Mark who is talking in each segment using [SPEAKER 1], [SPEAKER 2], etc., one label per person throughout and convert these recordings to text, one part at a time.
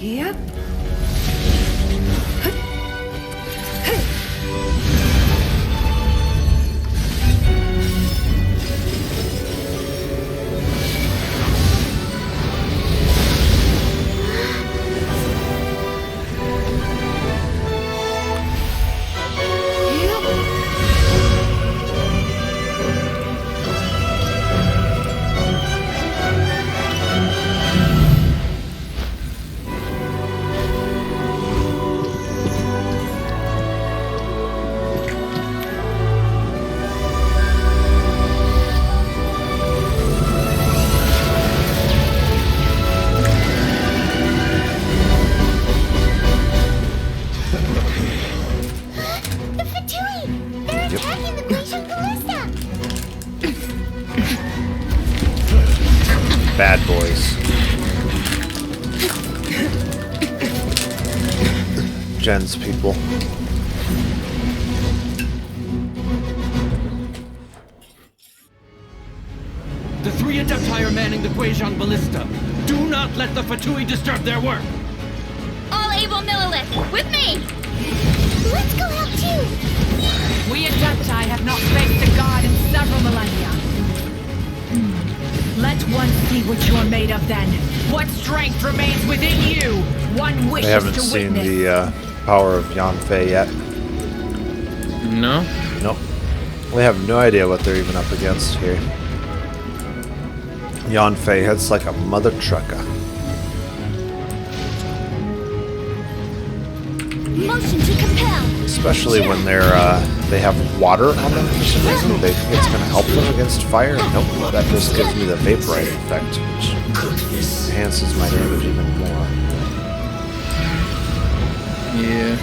[SPEAKER 1] Yep.
[SPEAKER 2] Bad boys. Jen's people.
[SPEAKER 3] The three Adepti are manning the Guizhong Ballista. Do not let the Fatui disturb their work.
[SPEAKER 4] All able Millilith, with me! Let's go help too!
[SPEAKER 1] We Adepti have not faced a god in several millennia. Let one see what you're made of then. What strength remains within you? One wishes
[SPEAKER 2] They haven't
[SPEAKER 1] to
[SPEAKER 2] seen
[SPEAKER 1] witness.
[SPEAKER 2] the power of Yanfei yet.
[SPEAKER 5] No?
[SPEAKER 2] Nope. We have no idea what they're even up against here. Yanfei hits like a mother trucker.
[SPEAKER 4] Motion to compel!
[SPEAKER 2] Especially when they have water on them for some reason. They think it's going to help them against fire. Nope, that just gives me the vaporite effect, which enhances my damage even more.
[SPEAKER 5] Yeah.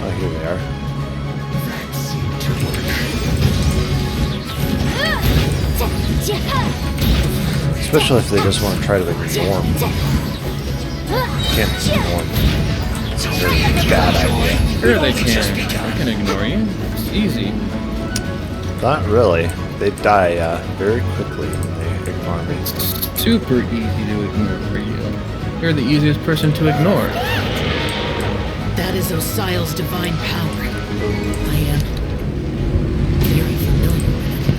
[SPEAKER 2] Oh, here they are. Especially if they just want to try to ignore me. Can't ignore me. It's a very bad idea.
[SPEAKER 5] Sure they can. I can ignore you. It's easy.
[SPEAKER 2] Not really. They die very quickly when they ignore me.
[SPEAKER 5] Super easy to ignore for you. You're the easiest person to ignore.
[SPEAKER 1] That is Osial's divine power. I am very familiar with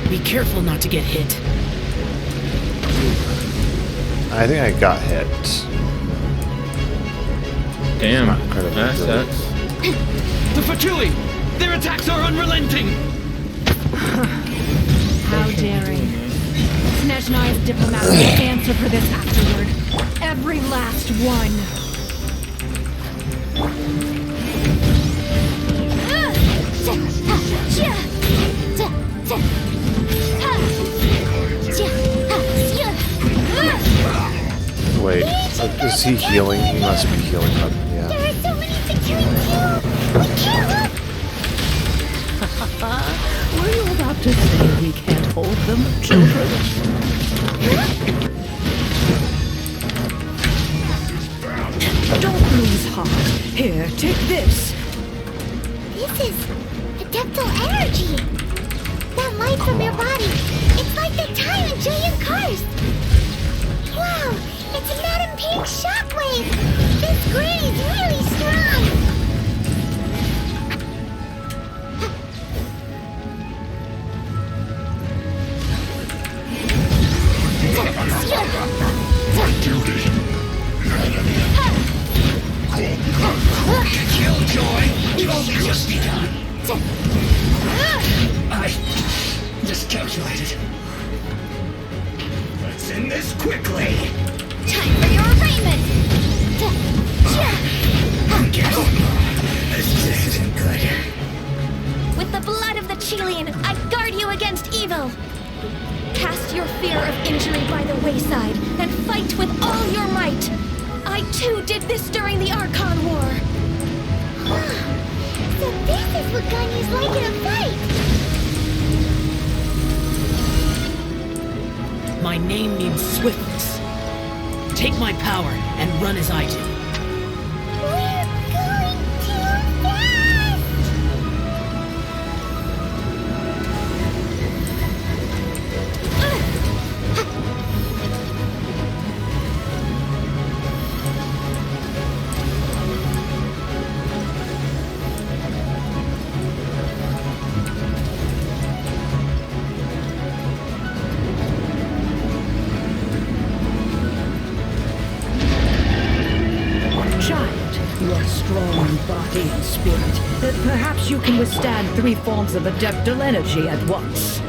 [SPEAKER 1] it. Be careful not to get hit.
[SPEAKER 2] I think I got hit.
[SPEAKER 5] Damn.
[SPEAKER 2] Not incredibly
[SPEAKER 5] That
[SPEAKER 2] good.
[SPEAKER 5] sucks.
[SPEAKER 3] The Fatui! Their attacks are unrelenting!
[SPEAKER 1] How daring. Snezhnai's diplomats will answer for this afterward. Every last one.
[SPEAKER 2] Wait, is he healing? He must be healing up, yeah.
[SPEAKER 4] There are so many to kill you! We can't!
[SPEAKER 1] Were you about to say we can't hold them, children? Don't lose heart. Here, take this.
[SPEAKER 4] This is adeptal energy! That light from your body, it's like the time in Julian Cars! Wow, it's a Madam Pink shockwave! This green is really strong!
[SPEAKER 6] Killjoy, you've only just begun. I miscalculated. Let's end this quickly.
[SPEAKER 4] Time for your arraignment!
[SPEAKER 6] I guess this isn't good.
[SPEAKER 4] With the blood of the Chilean, I guard you against evil! Cast your fear of injury by the wayside, and fight with all your might! I too did this during the Archon War! So this is what Ganyu's like in a fight!
[SPEAKER 1] My name means swiftness. Take my power and run as I do.
[SPEAKER 4] We're going too fast!
[SPEAKER 7] body and spirit. Perhaps you can withstand 3 forms of adeptal energy at once.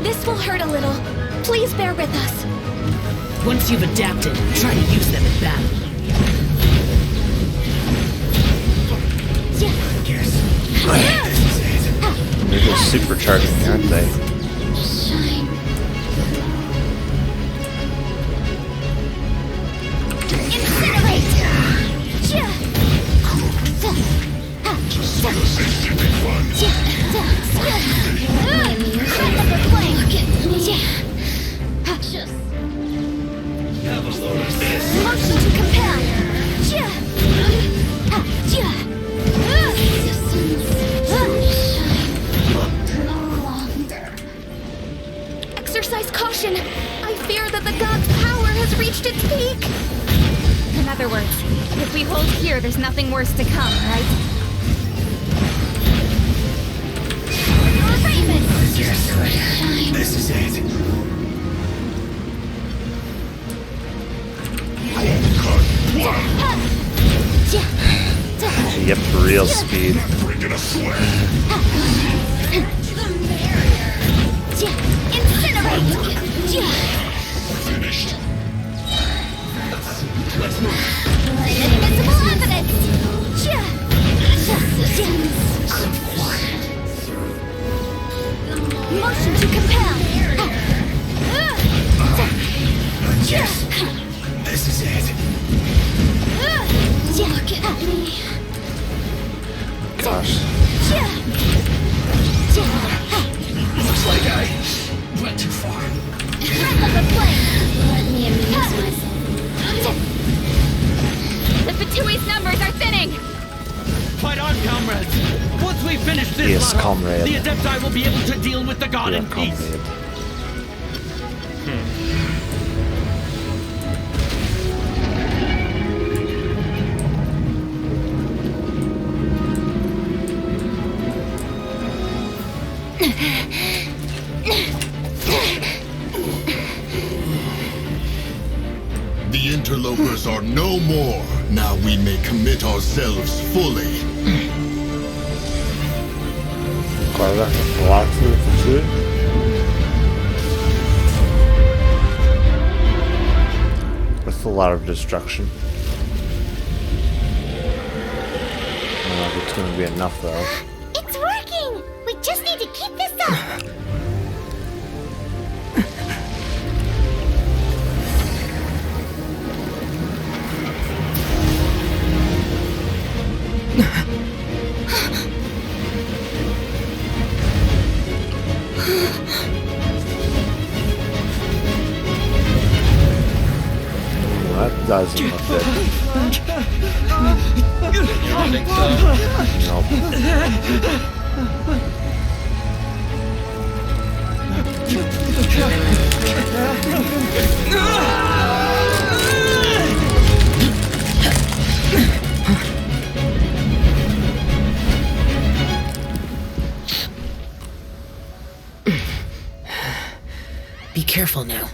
[SPEAKER 4] This will hurt a little. Please bear with us.
[SPEAKER 1] Once you've adapted, try to use them in battle.
[SPEAKER 2] They're just supercharging, aren't they?
[SPEAKER 4] Shine. Incinerate!
[SPEAKER 6] Have a load of this.
[SPEAKER 4] Motion to compel! Exercise caution! I fear that the god's power has reached its peak!
[SPEAKER 8] In other words, if we hold here, there's nothing worse to come, right?
[SPEAKER 6] This is it.
[SPEAKER 2] Yep, real speed.
[SPEAKER 6] Breaking a sweat.
[SPEAKER 4] Incinerate!
[SPEAKER 6] Finished. Let's move.
[SPEAKER 4] Invisible evidence! Motion to compel!
[SPEAKER 6] Yes. This is it.
[SPEAKER 4] Look at me.
[SPEAKER 2] Gosh.
[SPEAKER 6] Looks like I went too far.
[SPEAKER 4] Breath of the flame! Let me amuse myself.
[SPEAKER 8] The Fatui's numbers are thinning!
[SPEAKER 3] Fight on, comrades! Once we finish this
[SPEAKER 2] Yes,
[SPEAKER 3] battle,
[SPEAKER 2] comrade.
[SPEAKER 3] the Adepti will be able to deal with the god
[SPEAKER 2] Yeah,
[SPEAKER 3] in peace.
[SPEAKER 2] comrade.
[SPEAKER 9] The interlopers are no more. Now we may commit ourselves fully.
[SPEAKER 2] Guarda, lots of food. That's a lot of destruction. I don't know if it's going to be enough though.
[SPEAKER 4] It's working! We just need to keep this up!
[SPEAKER 2] Well, that doesn't look good.
[SPEAKER 5] You don't think so?
[SPEAKER 2] Nope.
[SPEAKER 1] Be careful now.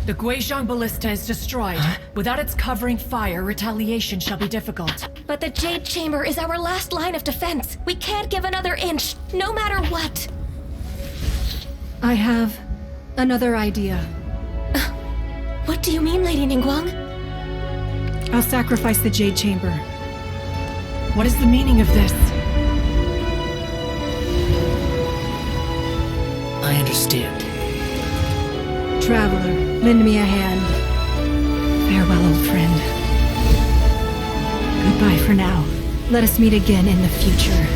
[SPEAKER 10] The Guizhong Ballista is destroyed. Without its covering fire, retaliation shall be difficult.
[SPEAKER 4] But the Jade Chamber is our last line of defense. We can't give another inch, no matter what.
[SPEAKER 10] I have another idea.
[SPEAKER 4] What do you mean, Lady Ningguang?
[SPEAKER 10] I'll sacrifice the Jade Chamber. What is the meaning of this?
[SPEAKER 1] I understand.
[SPEAKER 10] Traveler, lend me a hand. Farewell, old friend. Goodbye for now. Let us meet again in the future.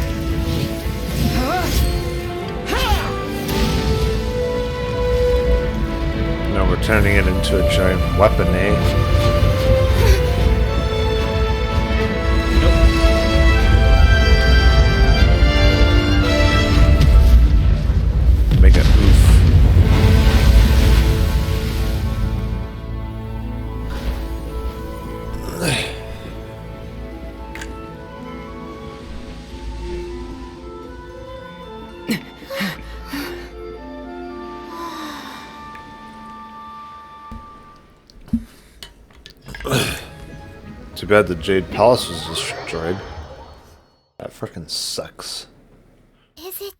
[SPEAKER 2] No, we're turning it into a giant weapon, eh? Make it oof. Too bad the Jade Palace was destroyed. That frickin' sucks.
[SPEAKER 4] Is it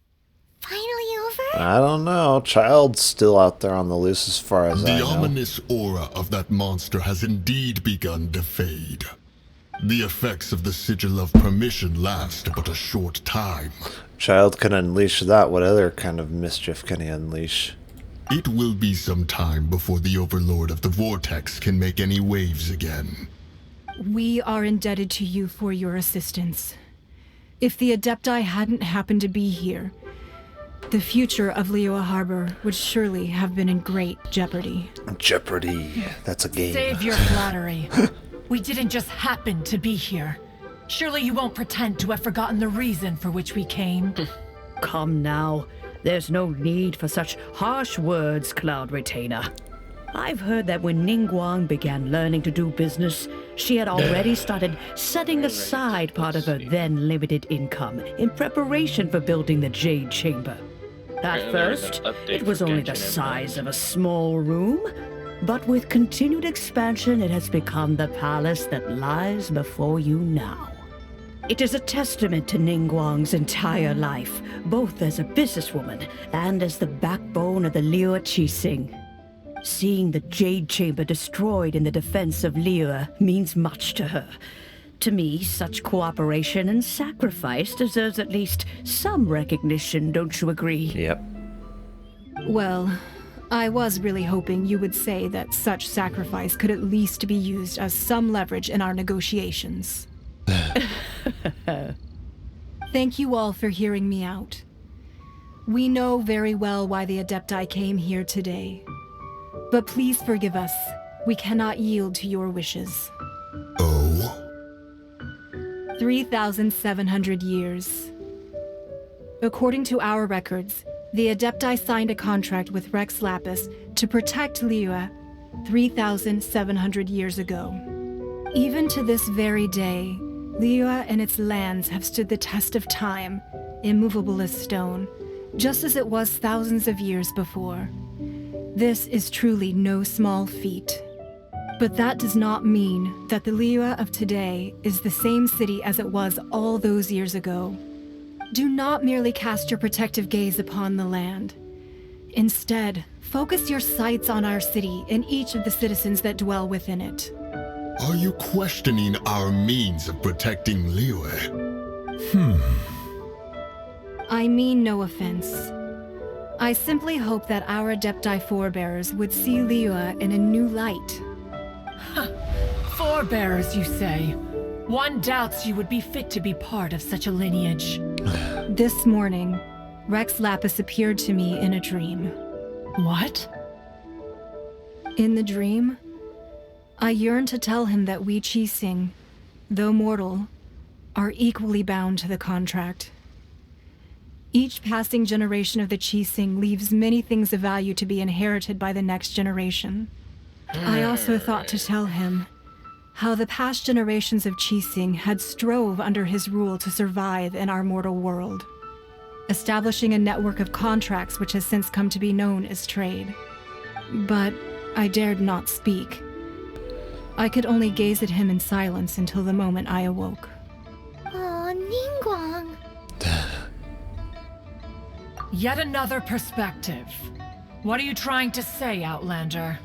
[SPEAKER 4] finally over?
[SPEAKER 2] I don't know. Child's still out there on the loose as far as I
[SPEAKER 9] The
[SPEAKER 2] know.
[SPEAKER 9] ominous aura of that monster has indeed begun to fade. The effects of the Sigil of Permission last but a short time.
[SPEAKER 2] Child can unleash that. What other kind of mischief can he unleash?
[SPEAKER 9] It will be some time before the Overlord of the Vortex can make any waves again.
[SPEAKER 10] We are indebted to you for your assistance. If the Adepti hadn't happened to be here, the future of Liyue Harbor would surely have been in great jeopardy.
[SPEAKER 2] Jeopardy. That's a game.
[SPEAKER 10] Save your flattery. We didn't just happen to be here. Surely you won't pretend to have forgotten the reason for which we came.
[SPEAKER 7] Come now. There's no need for such harsh words, Cloud Retainer. I've heard that when Ningguang began learning to do business, she had already started setting aside part of her then limited income in preparation for building the Jade Chamber. At first, it was only the size of a small room, but with continued expansion, it has become the palace that lies before you now. It is a testament to Ningguang's entire life, both as a businesswoman and as the backbone of the Liyue Qixing. Seeing the Jade Chamber destroyed in the defense of Liyue means much to her. To me, such cooperation and sacrifice deserves at least some recognition, don't you agree?
[SPEAKER 2] Yep.
[SPEAKER 10] Well, I was really hoping you would say that such sacrifice could at least be used as some leverage in our negotiations. Thank you all for hearing me out. We know very well why the Adepti came here today. But please forgive us. We cannot yield to your wishes.
[SPEAKER 9] Oh?
[SPEAKER 10] 3,700 years. According to our records, the Adepti signed a contract with Rex Lapis to protect Liyue 3,700 years ago. Even to this very day, Liyue and its lands have stood the test of time, immovable as stone, just as it was thousands of years before. This is truly no small feat. But that does not mean that the Liyue of today is the same city as it was all those years ago. Do not merely cast your protective gaze upon the land. Instead, focus your sights on our city and each of the citizens that dwell within it.
[SPEAKER 9] Are you questioning our means of protecting Liyue?
[SPEAKER 10] I mean no offense. I simply hope that our Adepti forebears would see Liyue in a new light.
[SPEAKER 1] Forebearers, you say? One doubts you would be fit to be part of such a lineage.
[SPEAKER 10] This morning, Rex Lapis appeared to me in a dream.
[SPEAKER 1] What?
[SPEAKER 10] In the dream, I yearned to tell him that we Qixing, though mortal, are equally bound to the contract. Each passing generation of the Qixing leaves many things of value to be inherited by the next generation. I also thought to tell him how the past generations of Qixing had strove under his rule to survive in our mortal world, establishing a network of contracts which has since come to be known as trade. But I dared not speak. I could only gaze at him in silence until the moment I awoke.
[SPEAKER 4] Oh, Ningguang.
[SPEAKER 1] Yet another perspective. What are you trying to say, Outlander?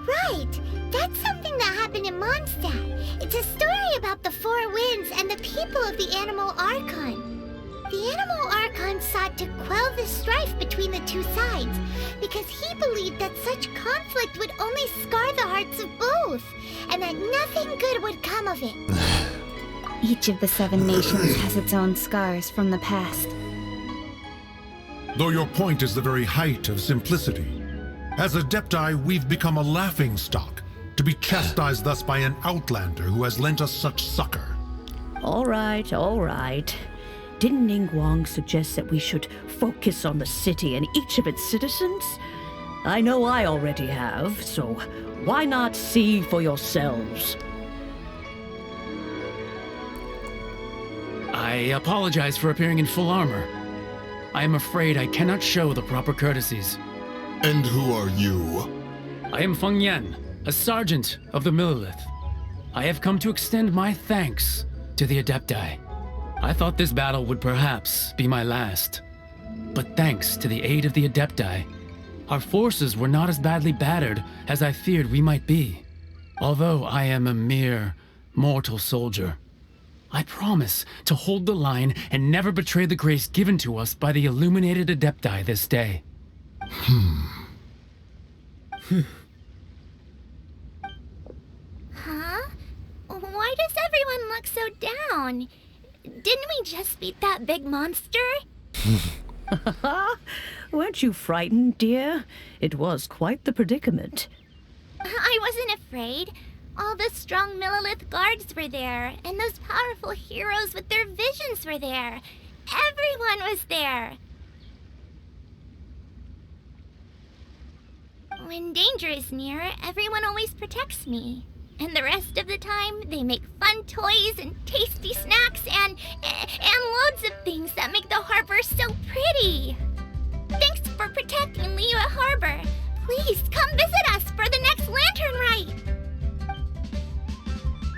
[SPEAKER 4] Right! That's something that happened in Mondstadt. It's a story about the Four Winds and the people of the Animal Archon. The Animal Archon sought to quell the strife between the two sides because he believed that such conflict would only scar the hearts of both, and that nothing good would come of it.
[SPEAKER 8] Each of the 7 nations has its own scars from the past.
[SPEAKER 11] Though your point is the very height of simplicity. As Adepti, we've become a laughingstock, to be chastised thus by an outlander who has lent us such succor.
[SPEAKER 7] All right, all right. Didn't Ningguang suggest that we should focus on the city and each of its citizens? I know I already have, so why not see for yourselves?
[SPEAKER 3] I apologize for appearing in full armor. I am afraid I cannot show the proper courtesies.
[SPEAKER 9] And who are you?
[SPEAKER 3] I am Feng Yan, a sergeant of the Millilith. I have come to extend my thanks to the Adepti. I thought this battle would perhaps be my last. But thanks to the aid of the Adepti, our forces were not as badly battered as I feared we might be. Although I am a mere mortal soldier, I promise to hold the line and never betray the grace given to us by the illuminated Adepti this day.
[SPEAKER 4] Huh? Why does everyone look so down? Didn't we just beat that big monster?
[SPEAKER 7] Weren't you frightened, dear? It was quite the predicament.
[SPEAKER 4] I wasn't afraid. All the strong Millilith guards were there, and those powerful heroes with their visions were there. Everyone was there. When danger is near, everyone always protects me. And the rest of the time, they make fun toys and tasty snacks and loads of things that make the harbor so pretty. Thanks for protecting Liyue Harbor. Please come visit us for the next lantern rite.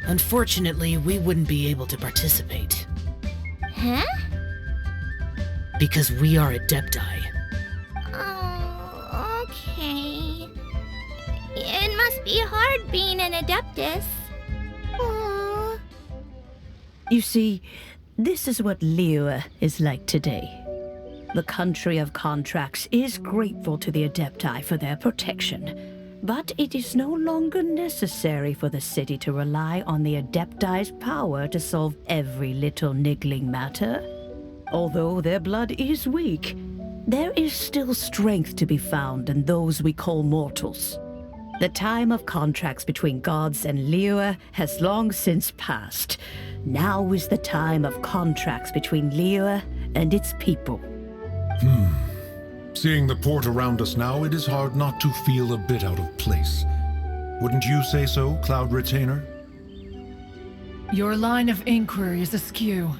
[SPEAKER 1] Unfortunately, we wouldn't be able to participate.
[SPEAKER 4] Huh?
[SPEAKER 1] Because we are Adepti.
[SPEAKER 4] Oh, okay. It must be hard being an Adeptus. Aww.
[SPEAKER 7] You see, this is what Liyue is like today. The country of contracts is grateful to the Adepti for their protection, but it is no longer necessary for the city to rely on the Adepti's power to solve every little niggling matter. Although their blood is weak, there is still strength to be found in those we call mortals. The time of contracts between gods and Liyue has long since passed. Now is the time of contracts between Liyue and its people.
[SPEAKER 11] Seeing the port around us now, it is hard not to feel a bit out of place. Wouldn't you say so, Cloud Retainer?
[SPEAKER 10] Your line of inquiry is askew.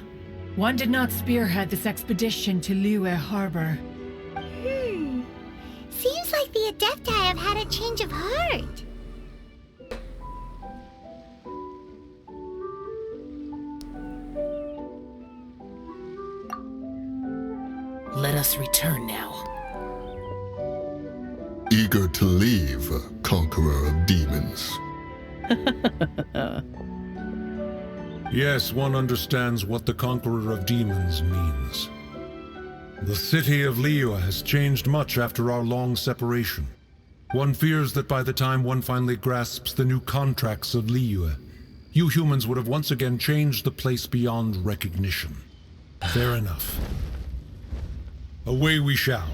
[SPEAKER 10] One did not spearhead this expedition to Liyue Harbor.
[SPEAKER 4] Seems like the Adepti have had a change of heart.
[SPEAKER 1] Let us return now.
[SPEAKER 9] Eager to leave, conqueror of demons.
[SPEAKER 11] Yes, one understands what the Conqueror of Demons means. The city of Liyue has changed much after our long separation. One fears that by the time one finally grasps the new contracts of Liyue, you humans would have once again changed the place beyond recognition. Fair enough. Away we shall,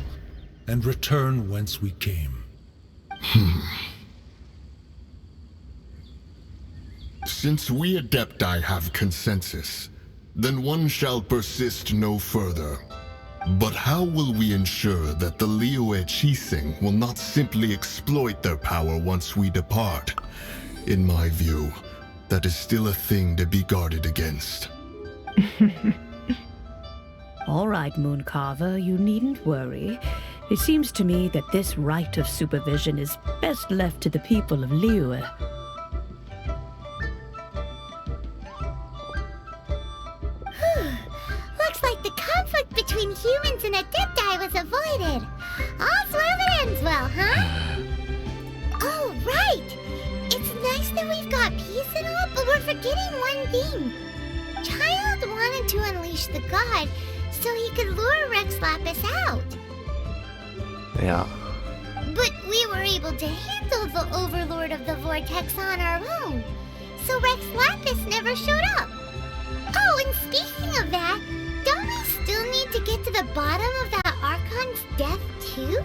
[SPEAKER 11] and return whence we came.
[SPEAKER 9] Since we Adepti have consensus, then one shall persist no further. But how will we ensure that the Liyue Qixing will not simply exploit their power once we depart? In my view, that is still a thing to be guarded against.
[SPEAKER 7] All right, Mooncarver, you needn't worry. It seems to me that this right of supervision is best left to the people of Liyue.
[SPEAKER 4] Looks like the conflict between humans and Adepti was avoided. All's well that ends well, huh? Oh, right! It's nice that we've got peace and all, but we're forgetting one thing. Child wanted to unleash the god so he could lure Rex Lapis out.
[SPEAKER 2] Yeah.
[SPEAKER 4] But we were able to handle the Overlord of the Vortex on our own, so Rex Lapis never showed up. Oh, and speaking of that, don't we still need to get to the bottom of that Archon's death too?